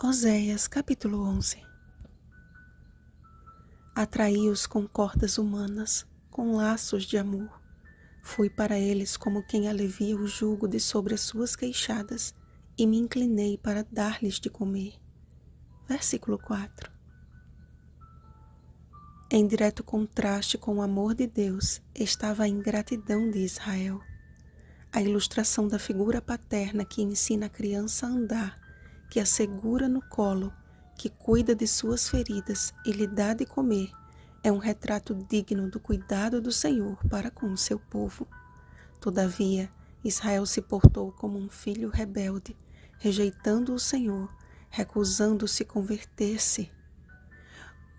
Oséias capítulo 11. Atraí-os com cordas humanas, com laços de amor. Fui para eles como quem alivia o jugo de sobre as suas queixadas, e me inclinei para dar-lhes de comer. Versículo 4. Em direto contraste com o amor de Deus estava a ingratidão de Israel. A ilustração da figura paterna que ensina a criança a andar, que a segura no colo, que cuida de suas feridas e lhe dá de comer, é um retrato digno do cuidado do Senhor para com o seu povo. Todavia, Israel se portou como um filho rebelde, rejeitando o Senhor, recusando-se converter-se.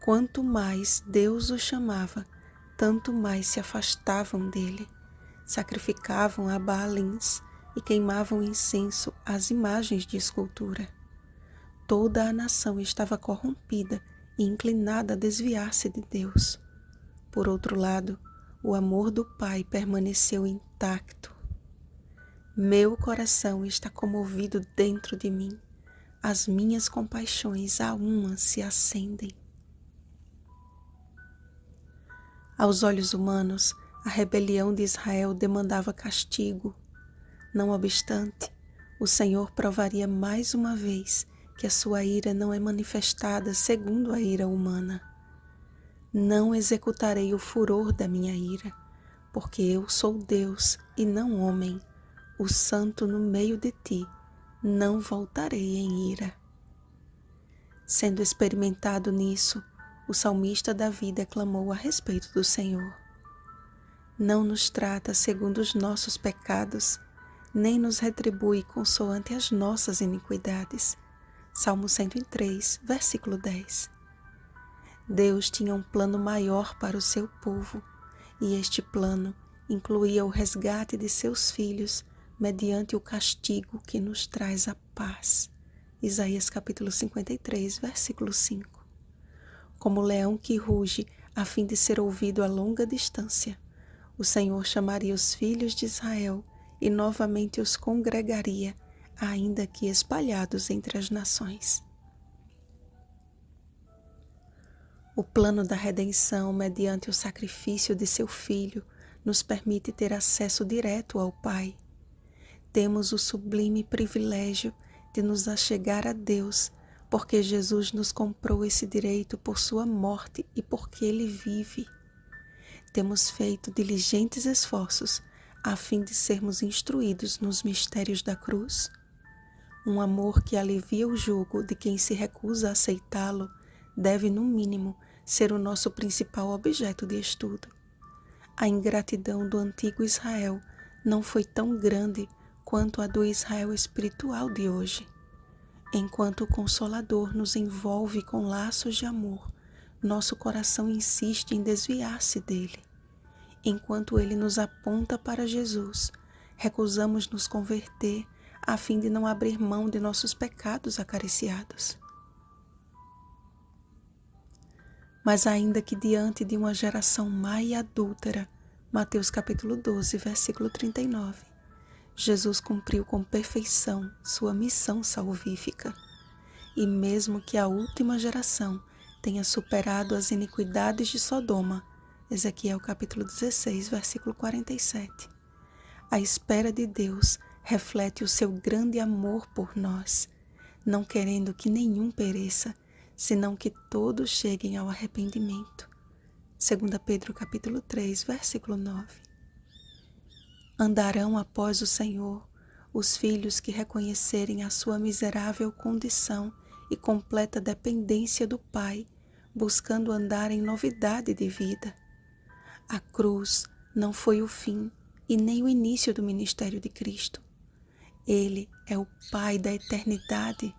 Quanto mais Deus os chamava, tanto mais se afastavam dele. Sacrificavam a Baalins e queimavam incenso às imagens de escultura. Toda a nação estava corrompida e inclinada a desviar-se de Deus. Por outro lado, o amor do Pai permaneceu intacto. Meu coração está comovido dentro de mim. As minhas compaixões a uma se acendem. Aos olhos humanos, a rebelião de Israel demandava castigo. Não obstante, o Senhor provaria mais uma vez que a sua ira não é manifestada segundo a ira humana. Não executarei o furor da minha ira, porque eu sou Deus e não homem, o santo no meio de ti, não voltarei em ira. Sendo experimentado nisso, o salmista Davi declamou a respeito do Senhor. Não nos trata segundo os nossos pecados, nem nos retribui consoante as nossas iniquidades. Salmo 103, versículo 10. Deus tinha um plano maior para o seu povo, e este plano incluía o resgate de seus filhos mediante o castigo que nos traz a paz. Isaías capítulo 53, versículo 5. Como leão que ruge a fim de ser ouvido a longa distância, o Senhor chamaria os filhos de Israel e novamente os congregaria, ainda que espalhados entre as nações. O plano da redenção mediante o sacrifício de seu Filho nos permite ter acesso direto ao Pai. Temos o sublime privilégio de nos achegar a Deus, porque Jesus nos comprou esse direito por sua morte e porque Ele vive. Temos feito diligentes esforços a fim de sermos instruídos nos mistérios da cruz. Um amor que alivia o jugo de quem se recusa a aceitá-lo deve, no mínimo, ser o nosso principal objeto de estudo. A ingratidão do antigo Israel não foi tão grande quanto a do Israel espiritual de hoje. Enquanto o Consolador nos envolve com laços de amor, nosso coração insiste em desviar-se dele. Enquanto ele nos aponta para Jesus, recusamos nos converter a fim de não abrir mão de nossos pecados acariciados. Mas ainda que diante de uma geração má e adúltera, Mateus capítulo 12, versículo 39, Jesus cumpriu com perfeição sua missão salvífica. E mesmo que a última geração tenha superado as iniquidades de Sodoma, Ezequiel capítulo 16, versículo 47, a espera de Deus reflete o seu grande amor por nós, não querendo que nenhum pereça, senão que todos cheguem ao arrependimento. 2 Pedro capítulo 3, versículo 9. Andarão após o Senhor os filhos que reconhecerem a sua miserável condição e completa dependência do Pai, buscando andar em novidade de vida. A cruz não foi o fim e nem o início do ministério de Cristo. Ele é o Pai da eternidade.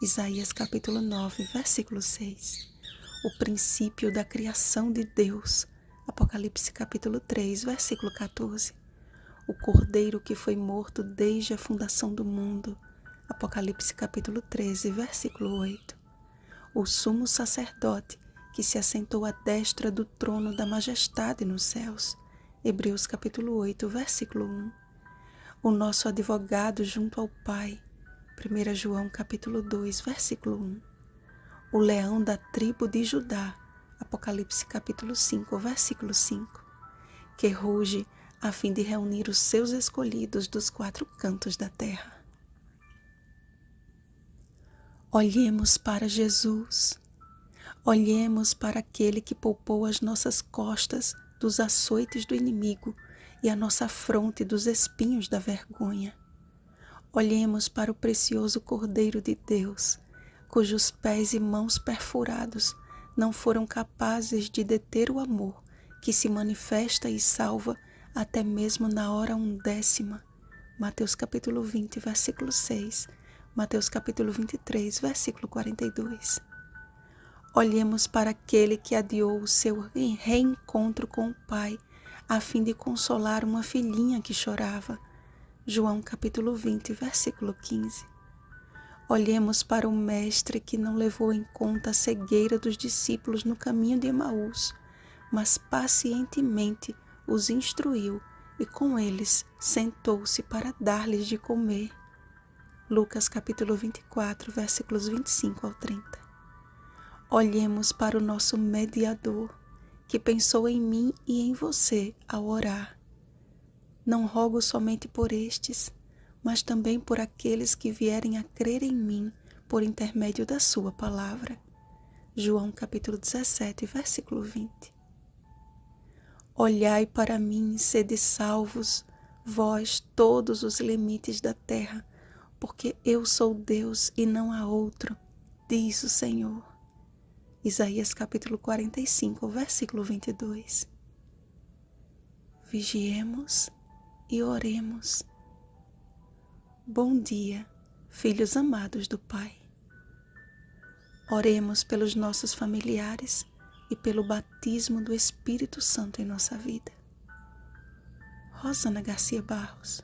Isaías capítulo 9, versículo 6. O princípio da criação de Deus. Apocalipse capítulo 3, versículo 14. O Cordeiro que foi morto desde a fundação do mundo. Apocalipse capítulo 13, versículo 8. O sumo sacerdote que se assentou à destra do trono da majestade nos céus. Hebreus capítulo 8, versículo 1. O nosso advogado junto ao Pai, 1 João capítulo 2, versículo 1. O leão da tribo de Judá, Apocalipse capítulo 5, versículo 5, que ruge a fim de reunir os seus escolhidos dos 4 cantos da terra. Olhemos para Jesus, olhemos para aquele que poupou as nossas costas dos açoites do inimigo e a nossa fronte dos espinhos da vergonha. Olhemos para o precioso Cordeiro de Deus, cujos pés e mãos perfurados não foram capazes de deter o amor que se manifesta e salva até mesmo na hora 1/10. Mateus capítulo 20, versículo 6. Mateus capítulo 23, versículo 42. Olhemos para aquele que adiou o seu reencontro com o Pai, a fim de consolar uma filhinha que chorava. João capítulo 20, versículo 15. Olhemos para o Mestre que não levou em conta a cegueira dos discípulos no caminho de Emaús, mas pacientemente os instruiu e com eles sentou-se para dar-lhes de comer. Lucas capítulo 24, versículos 25 ao 30. Olhemos para o nosso mediador, que pensou em mim e em você ao orar. Não rogo somente por estes, mas também por aqueles que vierem a crer em mim por intermédio da sua palavra. João capítulo 17, versículo 20. Olhai para mim e sede salvos, vós todos os limites da terra, porque eu sou Deus e não há outro, diz o Senhor. Isaías capítulo 45, versículo 22. Vigiemos e oremos. Bom dia, filhos amados do Pai. Oremos pelos nossos familiares e pelo batismo do Espírito Santo em nossa vida. Rosana Garcia Barros.